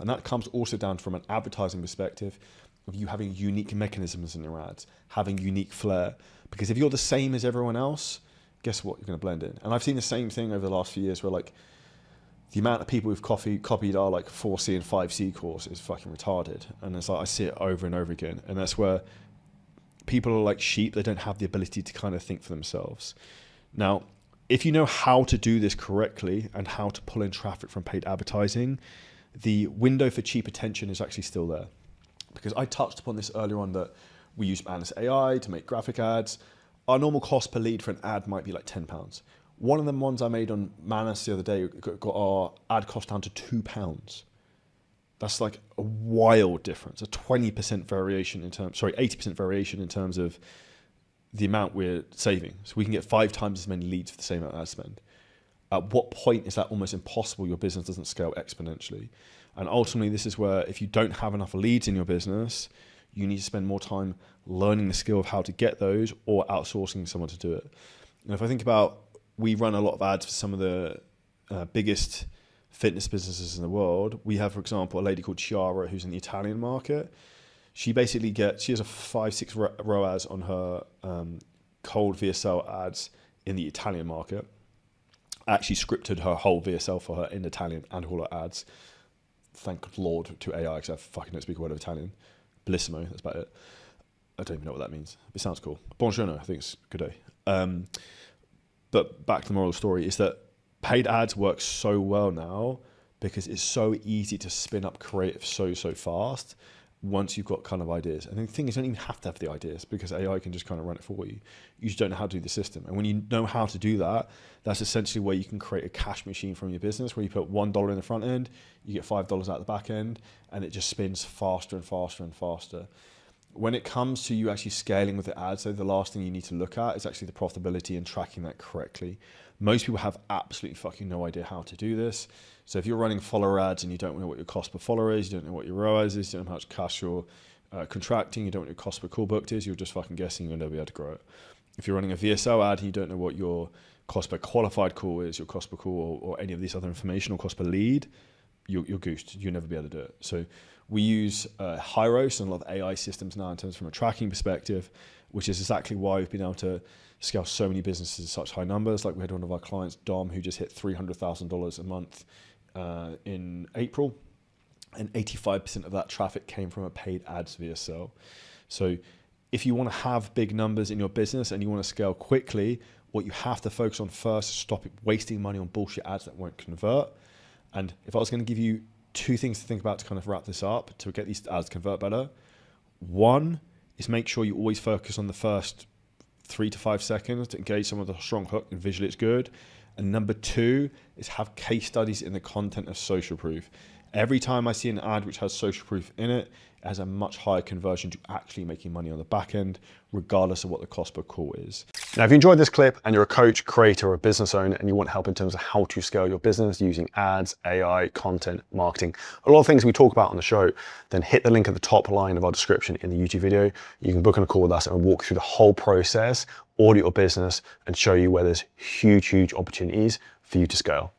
And that comes also down from an advertising perspective of you having unique mechanisms in your ads, having unique flair. Because if you're the same as everyone else, guess what? You're going to blend in. And I've seen the same thing over the last few years where like the amount of people who've copied our like 4C and 5C course is fucking retarded. And it's like, I see it over and over again. And that's where people are like sheep. They don't have the ability to kind of think for themselves. Now, if you know how to do this correctly and how to pull in traffic from paid advertising, the window for cheap attention is actually still there. Because I touched upon this earlier on that we use Manus AI to make graphic ads. Our normal cost per lead for an ad might be like £10. One of them ones I made on Manus the other day got our ad cost down to £2. That's like a wild difference, a 20% variation in terms, 80% variation in terms of the amount we're saving. So we can get 5 times as many leads for the same amount of ad spend. At what point is that almost impossible? Your business doesn't scale exponentially. And ultimately, this is where if you don't have enough leads in your business, you need to spend more time learning the skill of how to get those or outsourcing someone to do it. And if I think about, we run a lot of ads for some of the biggest fitness businesses in the world. We have, for example, a lady called Chiara who's in the Italian market. She basically she has a 5-6 ROAS on her cold VSL ads in the Italian market. I actually scripted her whole VSL for her in Italian and all her ads. Thank Lord to AI, because I fucking don't speak a word of Italian. Bellissimo, that's about it. I don't even know what that means. It sounds cool. Buongiorno, I think it's a good day. But back to the moral of the story is that paid ads work so well now because it's so easy to spin up creative so fast once you've got kind of ideas. And the thing is, you don't even have to have the ideas because AI can just kind of run it for you. You just don't know how to do the system. And when you know how to do that, that's essentially where you can create a cash machine from your business where you put $1 in the front end, you get $5 out the back end, and it just spins faster and faster and faster. When it comes to you actually scaling with the ads, though, the last thing you need to look at is actually the profitability and tracking that correctly. Most people have absolutely fucking no idea how to do this. So if you're running follower ads and you don't know what your cost per follower is, you don't know what your ROAS is, you don't know how much cash you're contracting, you don't know what your cost per call booked is, you're just fucking guessing you'll never be able to grow it. If you're running a VSL ad and you don't know what your cost per qualified call is, your cost per call or any of these other information or cost per lead, you're goosed. You'll never be able to do it. So we use Hyros and a lot of AI systems now in terms from a tracking perspective, which is exactly why we've been able to scale so many businesses to such high numbers. Like we had one of our clients, Dom, who just hit $300,000 a month in April, and 85% of that traffic came from a paid ads VSL. So if you want to have big numbers in your business and you want to scale quickly, what you have to focus on first is stop wasting money on bullshit ads that won't convert. And if I was going to give you 2 things to think about to kind of wrap this up to get these ads to convert better, one is make sure you always focus on the first 3 to 5 seconds to engage someone with a strong hook and visually it's good. And number 2 is have case studies in the content of social proof. Every time I see an ad which has social proof in it, it has a much higher conversion to actually making money on the back end, regardless of what the cost per call is. Now, if you enjoyed this clip and you're a coach, creator, or a business owner, and you want help in terms of how to scale your business using ads, AI, content, marketing, a lot of things we talk about on the show, then hit the link at the top line of our description in the YouTube video. You can book on a call with us and we'll walk through the whole process, audit your business, and show you where there's huge opportunities for you to scale.